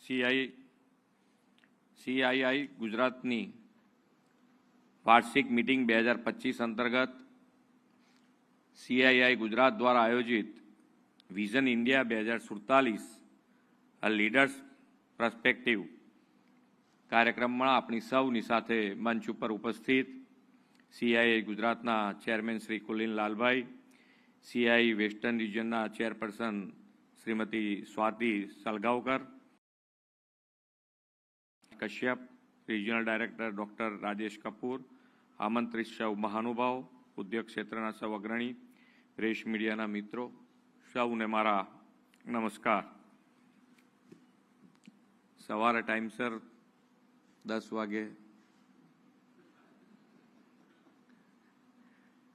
CII ગુજરાતની વાર્ષિક meeting 2025 અંતર્ગત સીઆઈઆઈ ગુજરાત દ્વારા આયોજિત vision India 2047 a leaders perspective કાર્યક્રમમાં આપણી સૌની સાથે મંચ ઉપર ઉપસ્થિત સીઆઈઆઈ ગુજરાતના chairman Shri Kulin Lalbhai, CI western રિજનના chairperson Shrimati Swati Salgaonkar, Kashyap, regional director doctor Rajesh Kapoor, આમંત્રિત સૌ મહાનુભાવ, ઉદ્યોગ ક્ષેત્રના સૌ અગ્રણી, પ્રેસ મીડિયાના મિત્રો, સૌને મારા નમસ્કાર. સવારે ટાઈમસર 10 વાગે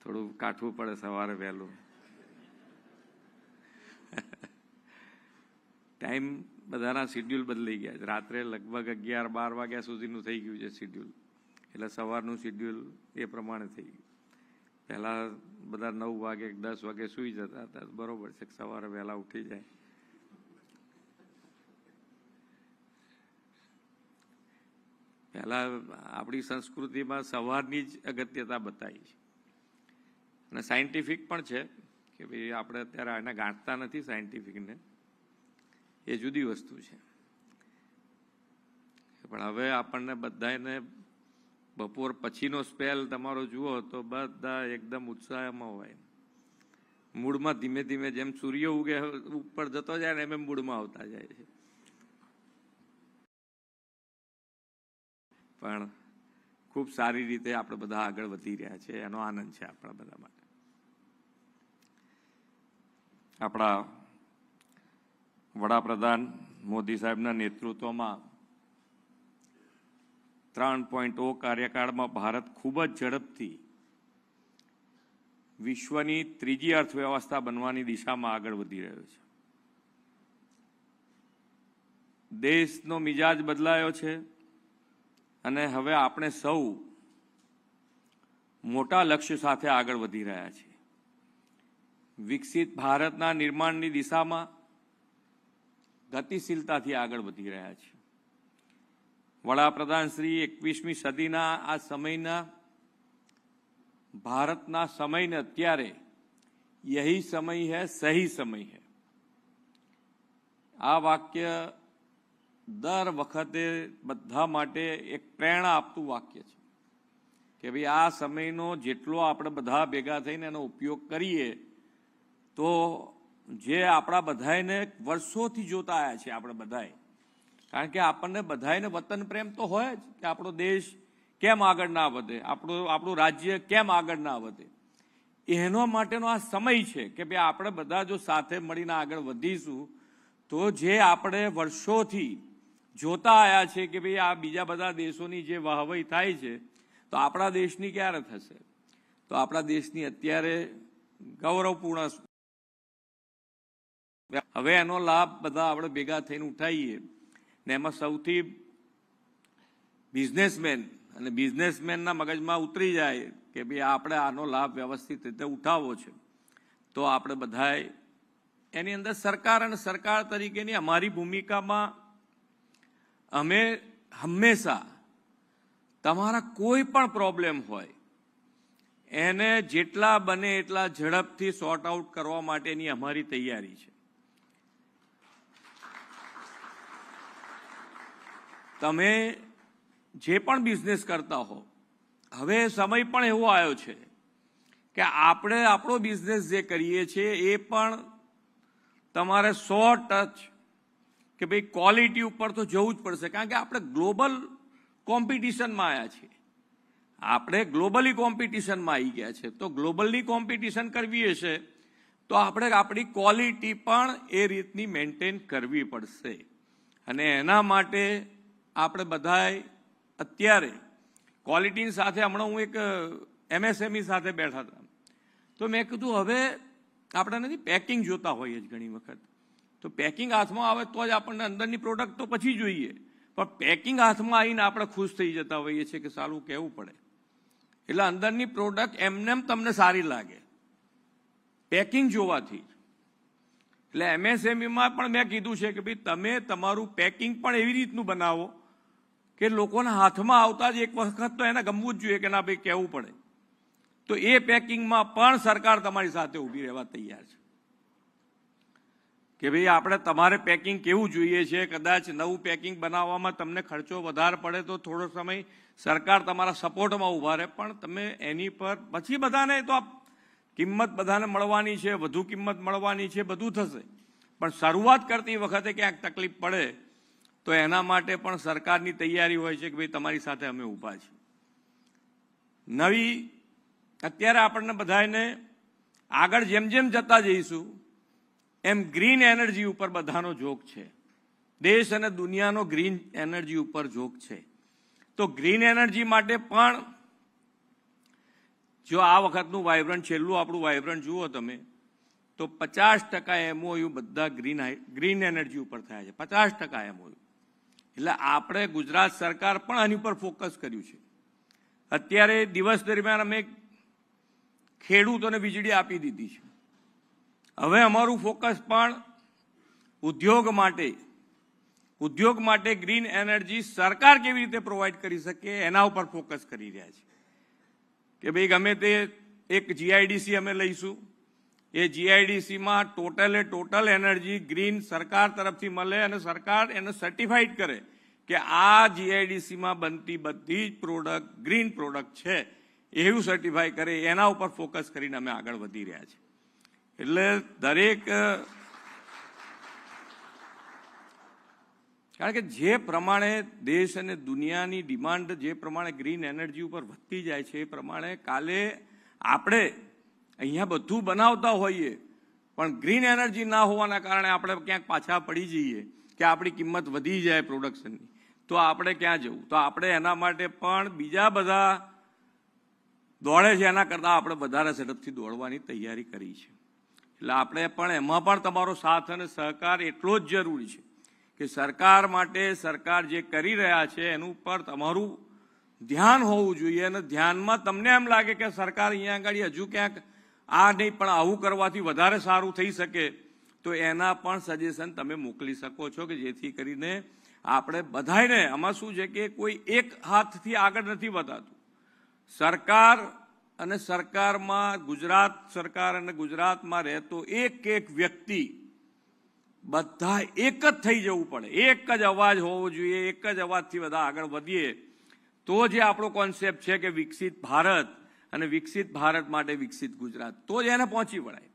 થોડું કાઠવું પડે સવારે વહેલું. ટાઈમ બધાના શિડ્યુલ બદલાઈ ગયા છે. રાત્રે લગભગ 11-12 વાગ્યા સુધીનું થઈ ગયું છે શિડ્યુલ, એટલે સવારનું શિડ્યુલ એ પ્રમાણે થઈ ગયું. પહેલાં બધા 9 વાગે 10 વાગે સૂઈ જતા હતા. બરોબર છે, સવારે વહેલા ઉઠી જાય. પહેલાં આપણી સંસ્કૃતિમાં સવારની જ અગત્યતા બતાવી છે અને સાયન્ટિફિક પણ છે કે ભાઈ આપણે અત્યારે આને ગાંઠતા નથી સાયન્ટિફિકને, એ જુદી વસ્તુ છે. પણ હવે આપણને બધાને બપોર પછીનો સ્પેલ તમારો જુઓ તો બધા એકદમ ઉત્સાહમાં હોય, મૂડમાં ધીમે ધીમે જેમ સૂર્ય ઉગે ઉપર જતો જાય ને એમ મૂડમાં આવતા જાય છે. પણ ખૂબ સારી રીતે આપણે બધા આગળ વધી રહ્યા છે, એનો આનંદ છે આપણા બધા માટે. આપણા વડાપ્રધાન મોદી સાહેબના નેતૃત્વમાં 3.0 કાર્યકાળમાં ભારત ખૂબ જ ઝડપથી વિશ્વની ત્રીજી અર્થવ્યવસ્થા બનવાની દિશામાં આગળ વધી રહ્યો છે. દેશનો મિજાજ બદલાયો છે અને હવે આપણે સૌ મોટા લક્ષ્ય સાથે આગળ વધી રહ્યા છીએ. વિકસિત ભારતના નિર્માણની દિશામાં ગતિશીલતાથી આગળ વધી રહ્યા છે. વડાપ્રધાન શ્રી 21મી સદીના આ સમયના ભારતના સમયને અત્યારે યહી સમય હૈ, સહી સમય હૈ, આ વાક્ય દર વખતે બધા માટે એક પ્રેરણા આપતું વાક્ય છે કે ભાઈ આ સમયનો જેટલો આપણે બધા ભેગા થઈને એનો ઉપયોગ કરીએ તો જે આપણા બધાને વર્ષોથી જોતા આવ્યા છે આપણે બધાએ, કારણ કે આપણને બધાને વતન પ્રેમ તો હોય જ કે આપણો દેશ કેમ આગળ ના વધે, આપણું રાજ્ય કેમ આગળ ના વધે. એનો માટેનો આ સમય છે કે ભાઈ આપણે બધા જો સાથે મળીને આગળ વધીશું તો જે આપણે વર્ષોથી જોતા આવ્યા છે કે ભાઈ આ બીજા બધા દેશોની જે વાહવાઈ થાય છે તો આપણા દેશની ક્યારે થશે. તો આપણા દેશની અત્યારે ગૌરવપૂર્ણ, હવે એનો લાભ બધા આપણે ભેગા થઈને ઉઠાવીએ ને એમાં સૌથી બિઝનેસમેન અને બિઝનેસમેનના મગજમાં ઉતરી જાય કે ભાઈ આપણે આનો લાભ વ્યવસ્થિત રીતે ઉઠાવવો છે. તો આપણે બધાએ એની અંદર સરકાર અને સરકાર તરીકેની અમારી ભૂમિકામાં અમે હંમેશા તમારા કોઈ પણ પ્રોબ્લેમ હોય એને જેટલા બને એટલા ઝડપથી સોર્ટ આઉટ કરવા માટેની અમારી તૈયારી છે. તમે જે પણ બિઝનેસ કરતા હો, હવે સમય પણ એવો આવ્યો છે કે આપણે આપણો બિઝનેસ જે કરીએ છીએ એ પણ તમારે 100% કે ભાઈ ક્વોલિટી ઉપર તો જવું જ પડશે, કારણ કે આપણે ગ્લોબલ કોમ્પિટિશનમાં આવ્યા છીએ. આપણે ગ્લોબલી કોમ્પિટિશનમાં આવી ગયા છે. તો ગ્લોબલની કોમ્પિટિશન કરવી હશે તો આપણે આપણી ક્વોલિટી પણ એ રીતની મેન્ટેન કરવી પડશે. અને એના માટે આપણે બધાએ અત્યારે ક્વોલિટીની સાથે, હમણાં હું એક MSME સાથે બેઠા હતા તો મેં કીધું હવે આપણે નથી પેકિંગ જોતા હોઈએ જ ઘણી વખત, તો પેકિંગ હાથમાં આવે તો જ આપણને અંદરની પ્રોડક્ટ તો પછી જોઈએ, પણ પેકિંગ હાથમાં આવીને આપણે ખુશ થઈ જતા હોઈએ છીએ કે સારું કહેવું પડે. એટલે અંદરની પ્રોડક્ટ એમને તમને સારી લાગે પેકિંગ જોવાથી. એટલે MSMEમાં પણ મેં કીધું છે કે ભાઈ તમે તમારું પેકિંગ પણ એવી રીતનું બનાવો કે લોકોના હાથમાં આવતા જ એક વખત તો એને ગમવું જ જોઈએ કે ના ભાઈ કહેવું પડે. તો એ પેકિંગમાં પણ સરકાર તમારી સાથે ઊભી રહેવા તૈયાર છે કે ભાઈ આપણે તમારે પેકિંગ કેવું જોઈએ છે. કદાચ નવું પેકિંગ બનાવવામાં તમને ખર્ચો વધારે પડે તો થોડો સમય સરકાર તમારા સપોર્ટમાં ઊભા રહે, પણ તમે એની પર પછી બધાને તો કિંમત બધાને મળવાની છે, વધુ કિંમત મળવાની છે, બધું થશે, પણ શરૂઆત કરતી વખતે ક્યાંક તકલીફ પડે તો એના માટે પણ સરકારની તૈયારી હોય છે કે ભાઈ તમારી સાથે અમે ઊભા છીએ. નવી અત્યારે આપણને બધાને આગળ જેમ જેમ જતા જઈશું એમ ગ્રીન એનર્જી ઉપર બધાનો ઝોક છે. દેશ અને દુનિયાનો ગ્રીન એનર્જી ઉપર ઝોક છે. તો ગ્રીન એનર્જી માટે પણ જો આ વખતનું વાઇબ્રન્ટ છેલ્લું આપણું વાઇબ્રન્ટ જુઓ તમે તો 50% MOU બધા ગ્રીન એનર્જી ઉપર થયા છે. 50% MOU. એટલે આપણે ગુજરાત સરકાર પણ આની પર ફોકસ કર્યું છે. અત્યારે દિવસ દરમિયાન અમે ખેડૂતોને વીજળી આપી દીધી છે. હવે અમારું ફોકસ પણ ઉદ્યોગ માટે ગ્રીન એનર્જી સરકાર કેવી રીતે પ્રોવાઈડ કરી શકે એના ઉપર ફોકસ કરી રહ્યા છે કે ભાઈ ગમે તે એક GIDC અમે લઈશું. એ GIDCમાં ટોટલ એનર્જી ગ્રીન સરકાર તરફથી મળે અને સરકાર એને સર્ટિફાઈડ કરે કે આ GIDCમાં બનતી બધી જ પ્રોડક્ટ ગ્રીન પ્રોડક્ટ છે એવું સર્ટિફાઈ કરે. એના ઉપર ફોકસ કરીને અમે આગળ વધી રહ્યા છીએ. એટલે દરેક કારણ કે જે પ્રમાણે દેશ અને દુનિયાની ડિમાન્ડ જે પ્રમાણે ગ્રીન એનર્જી ઉપર વધતી જાય છે એ પ્રમાણે કાલે આપણે અહીંયા બધું બનાવતા હોઈએ પણ ગ્રીન એનર્જી ના હોવાના કારણે આપણે ક્યાંક પાછા પડી જઈએ કે આપણી કિંમત વધી જાય પ્રોડક્શનની, તો આપણે ક્યાં જવું? તો આપણે એના માટે પણ બીજા બધા દોડે છે એના કરતાં આપણે વધારે ઝડપથી દોડવાની તૈયારી કરી છે. એટલે આપણે પણ એમાં પણ તમારો સાથ અને સહકાર એટલો જ જરૂરી છે કે સરકાર માટે સરકાર જે કરી રહ્યા છે એનું પર તમારું ધ્યાન હોવું જોઈએ. અને ધ્યાનમાં તમને એમ લાગે કે સરકાર અહીંયા આગળ હજુ ક્યાંક આ નહીં પણ આવું કરવાથી વધારે સારું થઈ શકે તો એના પણ સજેશન તમે મોકલી શકો છો કે જેથી કરીને આપણે બધાને આમાં શું છે કે કોઈ એક હાથથી આગળ નથી વધાતું. સરકાર અને સરકારમાં ગુજરાત સરકાર અને ગુજરાતમાં રહેતો એક વ્યક્તિ બધા એક જ થઈ જવું પડે. એક જ અવાજ હોવો જોઈએ. એક જ અવાજથી બધા આગળ વધીએ તો જે આપણો કોન્સેપ્ટ છે કે વિકસિત ભારત અને વિકસિત ભારત માટે વિકસિત ગુજરાત તો જ એને પહોંચી વળાય.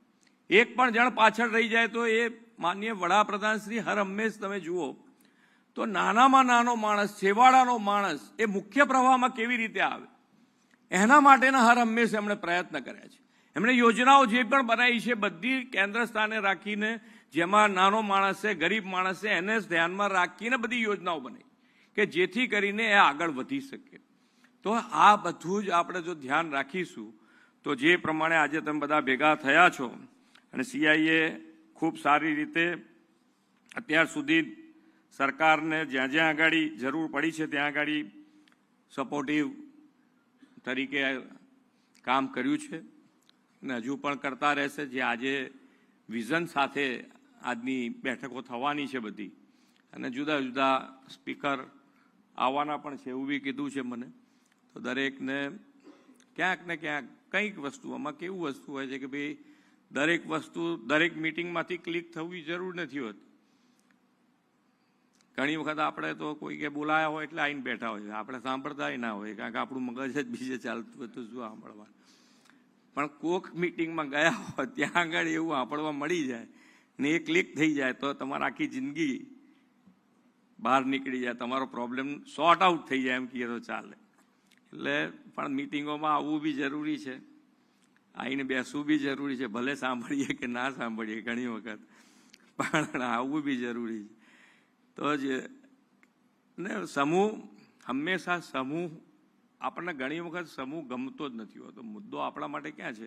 એક પણ જણ પાછળ રહી જાય તો એ માનનીય વડાપ્રધાન શ્રી હર હંમેશ તમે જુઓ તો નાનામાં નાનો માણસ, છેવાડાનો માણસ એ મુખ્ય પ્રવાહમાં કેવી રીતે આવે એના માટેના હર હંમેશ એમણે પ્રયત્ન કર્યા છે. એમણે યોજનાઓ જે પણ બનાવી છે બધી કેન્દ્ર સ્થાને રાખીને જેમાં નાનો માણસ છે, ગરીબ માણસ છે એને ધ્યાનમાં રાખીને બધી યોજનાઓ બનાવી કે જેથી કરીને એ આગળ વધી શકે. તો આ બધું જ આપણે જો ધ્યાન રાખીશું તો જે પ્રમાણે આજે તમે બધા ભેગા થયા છો અને CIએ ખૂબ સારી રીતે અત્યાર સુધી સરકારને જ્યાં જ્યાં આગળ જરૂર પડી છે ત્યાં આગળ સપોર્ટિવ તરીકે કામ કર્યું છે અને હજુ પણ કરતા રહેશે. જે આજે વિઝન સાથે આજની બેઠકો થવાની છે બધી અને જુદા જુદા સ્પીકર આવવાના પણ છે એવું બી કીધું છે મને. તો દરેકને ક્યાંક ને ક્યાંક કંઈક વસ્તુઓમાં કેવું વસ્તુ હોય છે કે ભાઈ દરેક વસ્તુ દરેક મિટિંગમાંથી ક્લિક થવી જરૂર નથી હોતી. ઘણી વખત આપણે તો કોઈ કે બોલાયા હોય એટલે આવીને બેઠા હોય આપણે સાંભળતા ના હોય કારણ કે આપણું મગજ જ બીજે ચાલતું હોય તો શું સાંભળવા. પણ કોક મિટિંગમાં ગયા હોય ત્યાં આગળ એવું સાંભળવા મળી જાય ને એ ક્લિક થઈ જાય તો તમારી આખી જિંદગી બહાર નીકળી જાય, તમારો પ્રોબ્લેમ સોર્ટ આઉટ થઈ જાય એમ કહીએ તો ચાલે. એટલે પણ મિટિંગોમાં આવવું બી જરૂરી છે, આવીને બેસવું બી જરૂરી છે. ભલે સાંભળીએ કે ના સાંભળીએ ઘણી વખત પણ આવવું બી જરૂરી છે. તો જ ને સમૂહ હંમેશા સમૂહ આપણને ઘણી વખત સમૂહ ગમતો જ નથી હોતો. મુદ્દો આપણા માટે ક્યાં છે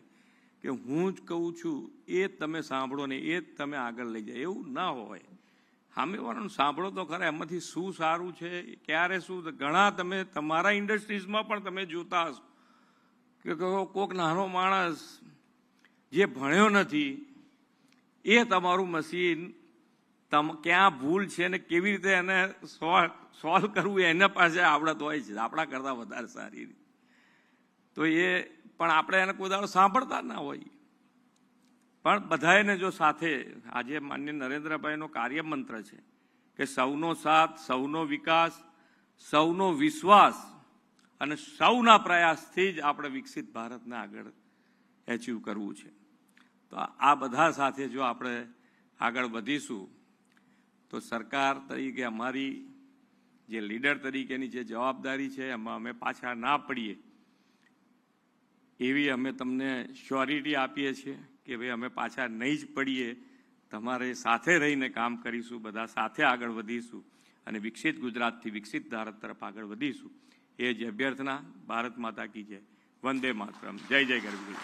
કે હું જ કહું છું એ જ તમે સાંભળો ને એ જ તમે આગળ લઈ જાય એવું ના હોય. સામેવાળાનું સાંભળો તો ખરા એમાંથી શું સારું છે ક્યારે શું. ઘણા તમે તમારા ઇન્ડસ્ટ્રીઝમાં પણ તમે જોતા હશો કે કોઈક નાનો માણસ જે ભણ્યો નથી એ તમારું મશીન ક્યાં ભૂલ છે ને કેવી રીતે એને સોલ્વ કરવું એના પાસે આવડત હોય છે, આપણા કરતાં વધારે સારી. તો એ પણ આપણે એને કોઈ દાડો સાંભળતા ના હોય. પણ બધાને જો સાથે, આજે માનનીય નરેન્દ્રભાઈનો કાર્યમંત્ર છે કે સૌનો સાથ, સૌનો વિકાસ, સૌનો વિશ્વાસ અને સૌના પ્રયાસથી જ આપણે વિકસિત ભારતને આગળ એચીવ કરવું છે. તો આ બધા સાથે જો આપણે આગળ વધીશું તો સરકાર તરીકે અમારી જે લીડર તરીકેની જે જવાબદારી છે એમાં અમે પાછા ના પડીએ એવી અમે તમને શ્યોરિટી આપીએ છીએ કે ભાઈ અમે પાછા નહીં જ પડીએ, તમારે સાથે રહીને કામ કરીશું, બધા સાથે આગળ વધીશું અને વિકસિત ગુજરાતથી વિકસિત ભારત તરફ આગળ વધીશું. એ જ અભ્યર્થના. ભારત માતા કી જય. વંદે માતરમ. જય જય ગરવી.